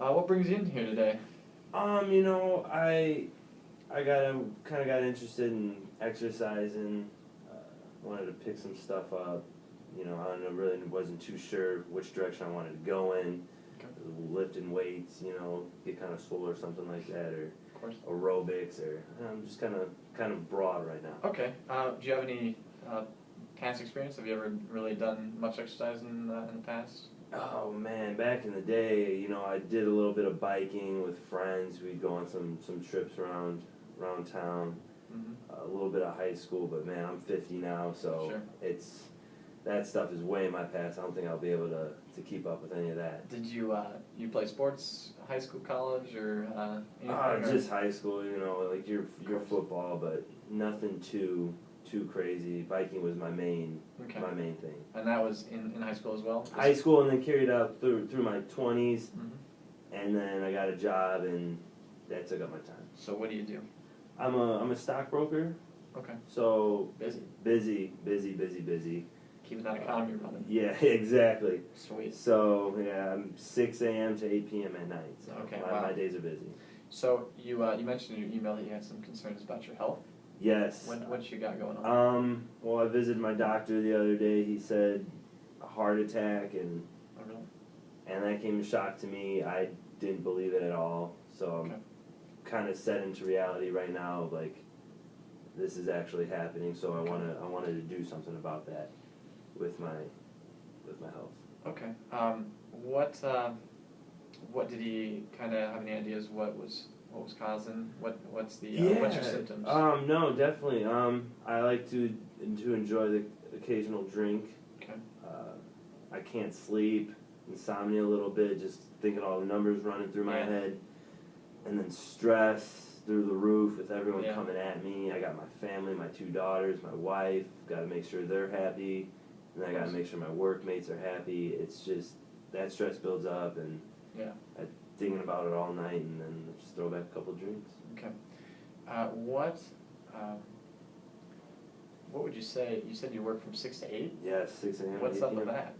What brings you in here today? I got interested in exercising. Wanted to pick some stuff up. I don't know, really wasn't too sure which direction I wanted to go in. Okay. Lifting weights, get kind of swole or something like that, or Of course. aerobics, or I'm just kind of broad right now. Okay. Do you have any past experience? Have you ever really done much exercise in the past? Oh man, back in the day, I did a little bit of biking with friends. We'd go on some trips around town. Mm-hmm. A little bit of high school, but man, I'm 50 now, so Sure. that stuff is way in my past. I don't think I'll be able to keep up with any of that. Did you play sports, high school, college, or anything? Or? Just high school, like your course. football, but nothing too crazy. Biking was my main Okay. thing. And that was in high school as well? High school, and then carried out through my 20s, Mm-hmm. and then I got a job, and that took up my time. So what do you do? I'm a stockbroker, Okay. so Busy. busy. Keeping that economy running. Yeah, exactly. Sweet. So yeah, I'm 6 a.m. to 8 p.m. at night. So Okay, my wow. days are busy. So you mentioned in your email that you had some concerns about your health. Yes. What you got going on? Well, I visited my doctor the other day. He said a heart attack, and Oh, really? that came as a shock to me. I didn't believe it at all. So Okay. I'm kind of set into reality right now. Like, this is actually happening. So Okay. I wanted to do something about that with my health. Okay. What did he kind of have any ideas? What was causing? What's the what's your symptoms? No, definitely. I like to enjoy the occasional drink. Okay. I can't sleep, insomnia a little bit, just thinking all the numbers running through my Yeah. head, and then stress through the roof with everyone Yeah. coming at me. I got my family, my 2 daughters, my wife. Got to make sure they're happy, and I got to make sure my workmates are happy. It's just that stress builds up, and Yeah. I'm thinking about it all night, and then just throw back a couple drinks. Okay. What would you say? You said you work from 6 to 8. Yes, 6 a.m. What's 8 up with p.m. that?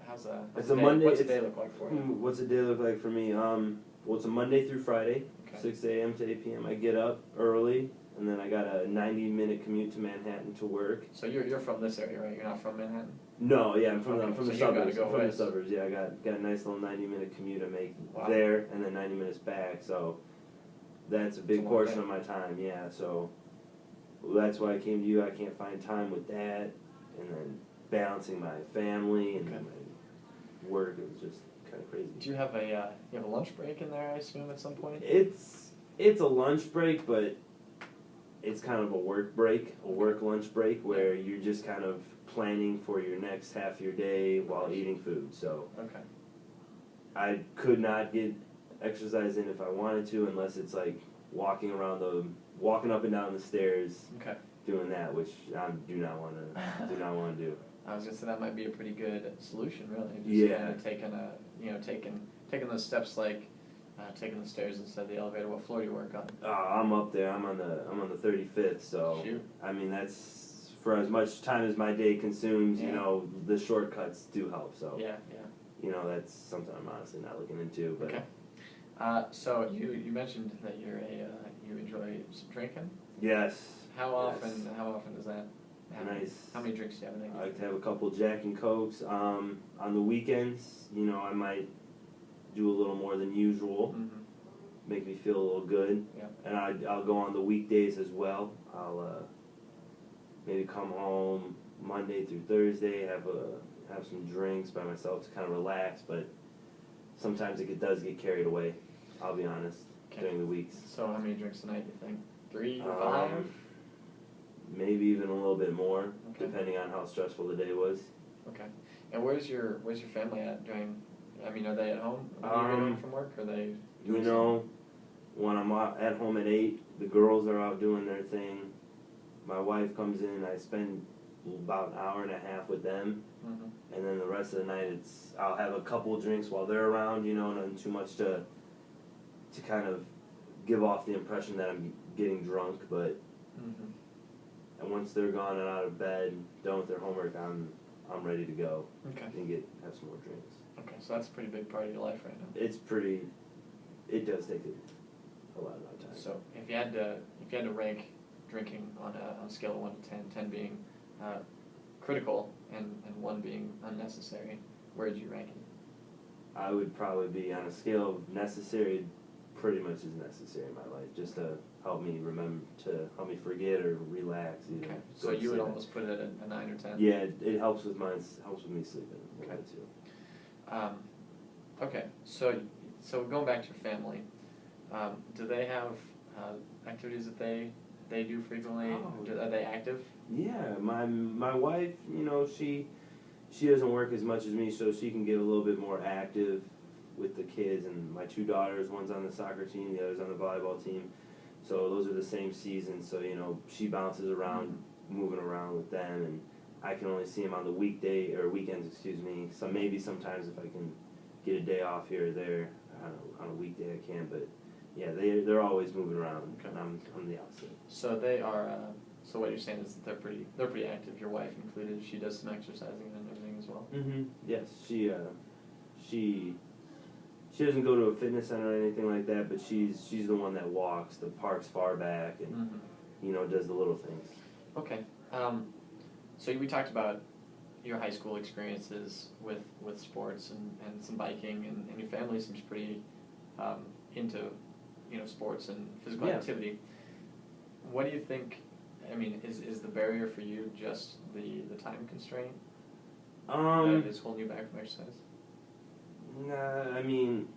How's a It's day, a Monday. What's a day look like for you? What's a day look like for me? Well, it's a Monday through Friday, Okay. 6 a.m. to 8 p.m. I get up early, and then I got a 90-minute commute to Manhattan to work. So you're from this area, right? You're not from Manhattan? No, yeah, I'm from Okay, the so you suburbs. gotta go I'm from the west. suburbs. Yeah, I got a nice little 90-minute commute I make Wow. there, and then 90 minutes back. So that's a big It's a long portion day. of my time. Yeah, so that's why I came to you. I can't find time with that, and then balancing my family and Okay. my work. It was just kind of crazy. Do you have a lunch break in there? I assume at some point. It's a lunch break, but it's kind of a work break, a work lunch break, where you're just kind of planning for your next half of your day while eating food. So Okay. I could not get exercise in if I wanted to, unless it's like walking up and down the stairs, Okay. doing that, which I do not want to do. I was gonna say that might be a pretty good solution, really. Just Yeah. kind of taking those steps like taking the stairs instead of the elevator. What floor do you work on? I'm up there. I'm on the 35th. So Shoot. I mean, that's for as much time as my day consumes. Yeah. The shortcuts do help. So Yeah. that's something I'm honestly not looking into. But Okay. So you mentioned that you enjoy some drinking. yes. How often does that happen? Nice. How many drinks do you have a I day? like to have a couple Jack and Cokes. On the weekends, I might do a little more than usual. Mm-hmm. Make me feel a little good. Yeah. And I'll go on the weekdays as well. I'll maybe come home Monday through Thursday, have some drinks by myself to kind of relax. But sometimes it does get carried away. I'll be honest. Okay. During the weeks. So how many drinks a night do you think? 3 to 5? Maybe even a little bit more, Okay. depending on how stressful the day was. Okay. And where's your family at during? I mean, are they at home when you get home from work? Or are they? doing When I'm at home at 8, the girls are out doing their thing. My wife comes in, I spend about an hour and a half with them, Mm-hmm. and then the rest of the night I'll have a couple drinks while they're around, nothing too much to kind of give off the impression that I'm getting drunk, but Mm-hmm. and once they're gone and out of bed, done with their homework, I'm ready to go Okay. and have some more drinks. Okay. So that's a pretty big part of your life right now. It's pretty it does take a lot of my time. So if you had to rank drinking on a scale of 1 to 10, 10 being critical and 1 being unnecessary, where would you rank it? I would probably be on a scale of necessary, pretty much as necessary in my life, just to help me forget or relax. Either. Okay, so you would almost put it at a 9 or 10? Yeah, it helps with me sleeping a little bit too. Okay, so going back to your family, do they have activities that they do frequently? Oh. Are they active? Yeah, my wife, she doesn't work as much as me, so she can get a little bit more active with the kids. And my 2 daughters, one's on the soccer team, the other's on the volleyball team. So those are the same seasons. So she bounces around, moving around with them, and I can only see them on the weekends. So maybe sometimes if I can get a day off here or there on a weekday, I can. But yeah, they're always moving around. Okay. And I'm the opposite. So they are. So what you're saying is that they're pretty active. Your wife included. She does some exercising and everything as well. Mm-hmm. Yes, she doesn't go to a fitness center or anything like that, but she's the one that walks the parks far back and does the little things. Okay. So we talked about your high school experiences with sports and some biking, and your family seems pretty into sports and physical activity. What do you think? I mean, is the barrier for you just the time constraint? That is holding you back from exercise? Nah, I mean,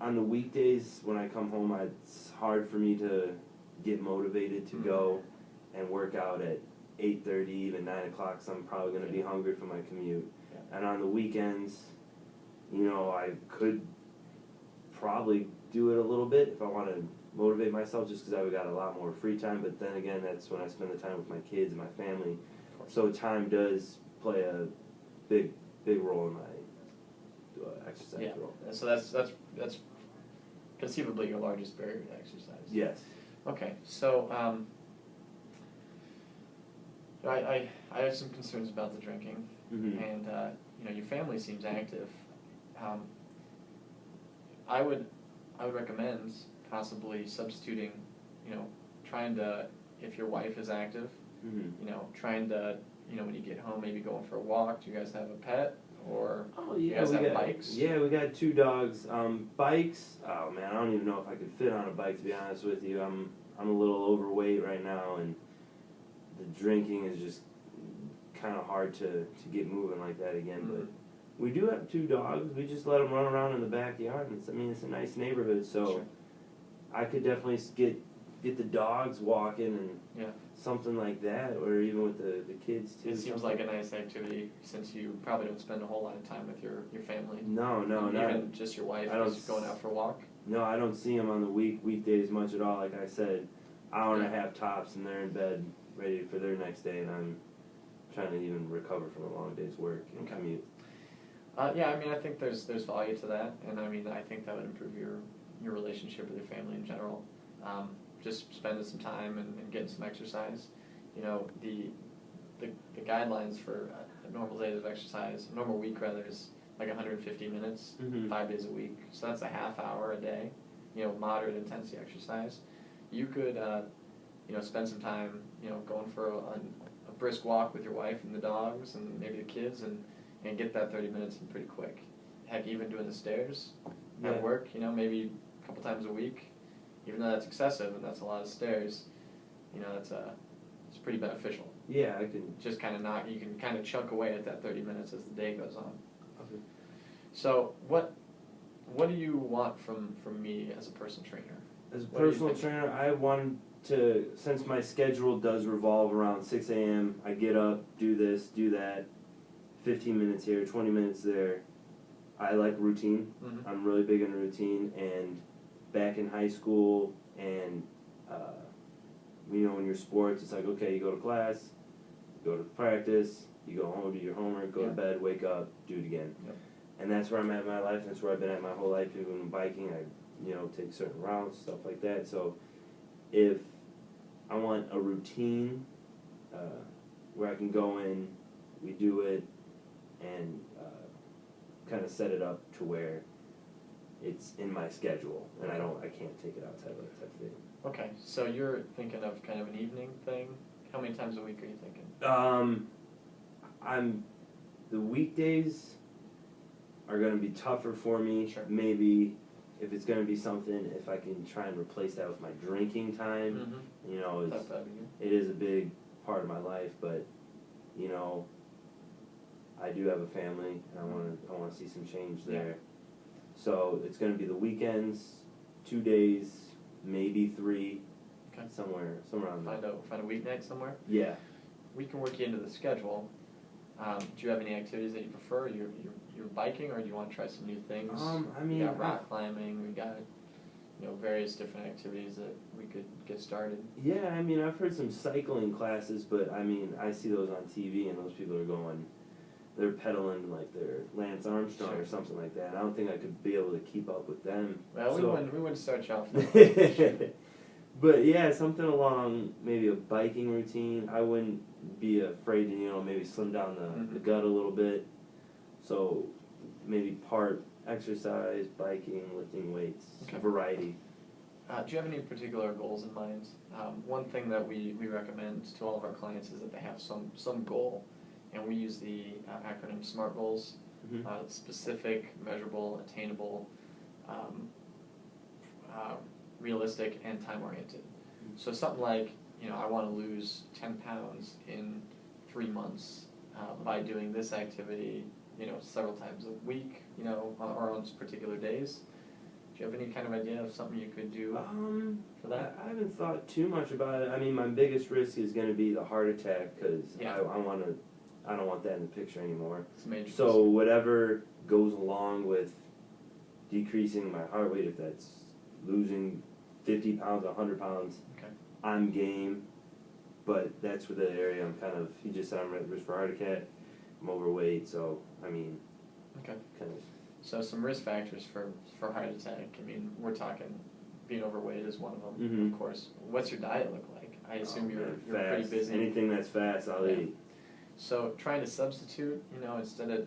on the weekdays when I come home, it's hard for me to get motivated to go and work out at 8:30, even 9 o'clock, so I'm probably going to be hungry from my commute. Yeah. And on the weekends, I could probably do it a little bit if I want to motivate myself, just because I've got a lot more free time. But then again, that's when I spend the time with my kids and my family. So time does play a big role in my exercise role. So that's conceivably your largest barrier to exercise. Yes. Okay, so I have some concerns about the drinking, and your family seems active. I would recommend possibly substituting, trying to, if your wife is active, trying to, when you get home, maybe going for a walk. Do you guys have a pet? Or you guys have bikes? Yeah, we got 2 dogs. Bikes, oh man, I don't even know if I could fit on a bike, to be honest with you. I'm a little overweight right now, and the drinking is just kind of hard to get moving like that again. But we do have 2 dogs. We just let them run around in the backyard, and it's a nice neighborhood, so sure. I could definitely get the dogs walking and something like that, or even with the kids too. It seems like a nice activity, since you probably don't spend a whole lot of time with your family. No, even just your wife is going out for a walk. No, I don't see them on the weekdays much at all. Like I said, hour and a half tops, and they're in bed ready for their next day, and I'm trying to even recover from a long day's work and commute. I mean, I think there's value to that, and I mean, I think that would improve your relationship with your family in general. Just spending some time and getting some exercise. The guidelines for a normal day of exercise, a normal week rather, is like 150 minutes, 5 days a week. So that's a half hour a day, moderate intensity exercise. You could, spend some time, going for a brisk walk with your wife and the dogs and maybe the kids, and get that 30 minutes in pretty quick. Heck, even doing the stairs at work, maybe a couple times a week. Even though that's excessive and that's a lot of stairs, it's pretty beneficial. Yeah, I can just you can kind of chunk away at that 30 minutes as the day goes on. Okay. So what do you want from me as a personal trainer? As a personal trainer, I want to, since my schedule does revolve around 6 a.m., I get up, do this, do that, 15 minutes here, 20 minutes there. I like routine. I'm really big on routine, and back in high school and in your sports, it's like, okay, you go to class, you go to practice, you go home, do your homework, go to bed, wake up, do it again. And that's where I'm at in my life. That's where I've been at my whole life. Even biking, I take certain routes, stuff like that. So if I want a routine where I can go in, we do it, and kind of set it up to where it's in my schedule, and I can't take it outside of that type of thing. Okay, so you're thinking of kind of an evening thing? How many times a week are you thinking? The weekdays are going to be tougher for me. Sure. Maybe if it's going to be something, if I can try and replace that with my drinking time, Mm-hmm. you know, That'd be good. it is a big part of my life, but, you know, I do have a family, and I want to see some change there. Yeah. So it's going to be the weekends, 2 days, maybe 3, Okay. somewhere around there. Find a weeknight somewhere. Yeah. We can work you into the schedule. Do you have any activities that you prefer? You're biking, or do you want to try some new things? I mean, we got rock climbing. We got various different activities that we could get started. Yeah, I mean, I've heard some cycling classes, but I mean, I see those on TV, and those people are they're pedaling like they're Lance Armstrong Sure. or something like that. And I don't think I could be able to keep up with them. Well, so, we wouldn't start you off that way. But yeah, something along maybe a biking routine. I wouldn't be afraid to, maybe slim down the gut a little bit. So maybe part exercise, biking, lifting weights, Okay. variety. Do you have any particular goals in mind? One thing that we recommend to all of our clients is that they have some goal, and we use the acronym SMART goals. Mm-hmm. Specific, measurable, attainable, realistic, and time-oriented. So something like, I want to lose 10 pounds in 3 months by doing this activity, several times a week, or on particular days. Do you have any kind of idea of something you could do for that? I haven't thought too much about it. I mean, my biggest risk is going to be the heart attack, because Yeah. I don't want that in the picture anymore. It's a major So concern. whatever goes along with decreasing my heart rate, if that's losing 50 pounds, 100 pounds, Okay. I'm game. But that's where the area I'm kind of, you just said I'm at risk for heart attack, I'm overweight, so, I mean, Okay. kind of. So some risk factors for heart attack. I mean, we're talking being overweight is one of them, Mhm. of course. What's your diet look like? I assume you're fast. pretty busy. Anything that's fast, I'll Yeah. eat. So trying to substitute, instead of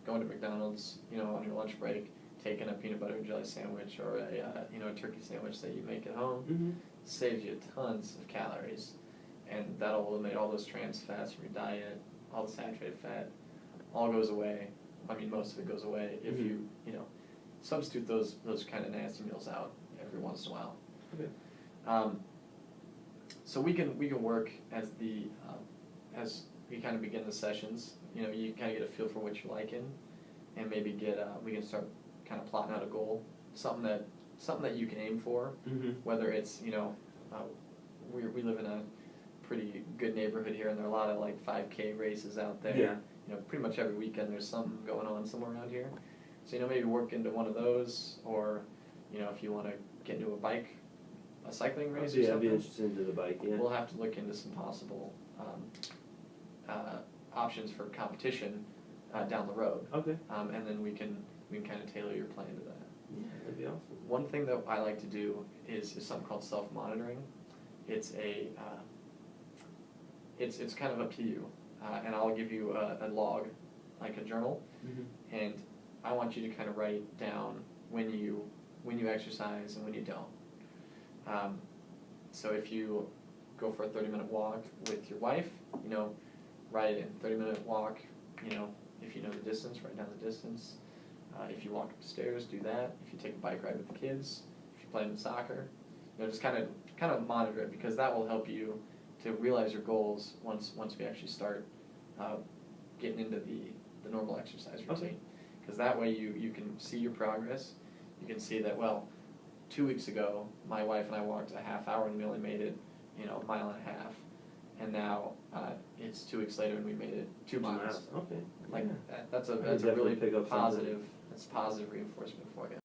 going to McDonald's, on your lunch break, taking a peanut butter and jelly sandwich or a turkey sandwich that you make at home, Mm-hmm. saves you tons of calories, and that'll eliminate all those trans fats from your diet, all the saturated fat, all goes away. I mean, most of it goes away if you substitute those kind of nasty meals out every once in a while. Okay. So we can work as as we kind of begin the sessions. You kind of get a feel for what you're liking, and maybe we can start kind of plotting out a goal, something that you can aim for. Mm-hmm. Whether it's we live in a pretty good neighborhood here, and there are a lot of 5K races out there. Yeah. Pretty much every weekend there's something going on somewhere around here. So maybe work into one of those, or if you want to get into a cycling race or I'd something. be interested into the bike. Yeah. We'll have to look into some possible options for competition down the road. Okay. And then we can kind of tailor your plan to that. Yeah, that'd be awesome. One thing that I like to do is something called self-monitoring. It's it's kind of up to you, and I'll give you a log, like a journal, and I want you to kind of write down when you exercise and when you don't. So if you go for a 30-minute walk with your wife, write in 30-minute walk. If you know the distance, write down the distance. If you walk up the stairs, do that. If you take a bike ride with the kids, if you play in soccer, just kind of monitor it, because that will help you to realize your goals once we actually start getting into the normal exercise routine. Okay. Because that way you can see your progress. You can see that, 2 weeks ago my wife and I walked a half hour and we only made it a mile and a half, and now it's 2 weeks later and we made it 2 miles. Okay. Like Yeah. that's a I could really definitely pick up something. positive reinforcement for you.